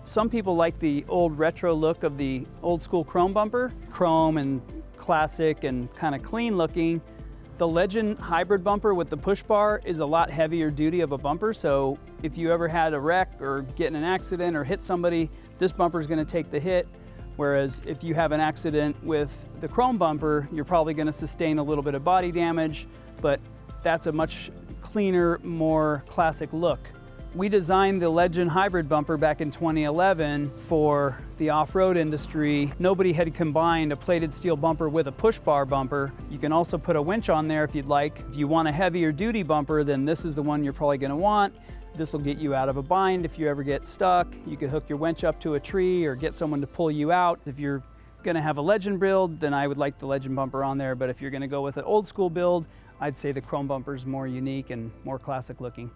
Some people like the old retro look of the old school chrome bumper. Chrome and classic and kind of clean looking. The Legend hybrid bumper with the push bar is a lot heavier duty of a bumper, so if you ever had a wreck or get in an accident or hit somebody, this bumper is going to take the hit. Whereas if you have an accident with the chrome bumper, you're probably going to sustain a little bit of body damage, but that's a much cleaner, more classic look. We designed the Legend hybrid bumper back in 2011 for the off-road industry. Nobody had combined a plated steel bumper with a push bar bumper. You can also put a winch on there if you'd like. If you want a heavier duty bumper, then this is the one you're probably going to want. This will get you out of a bind if you ever get stuck. You can hook your winch up to a tree or get someone to pull you out. If you're going to have a Legend build, then I would like the Legend bumper on there. But if you're going to go with an old school build, I'd say the chrome bumper is more unique and more classic looking.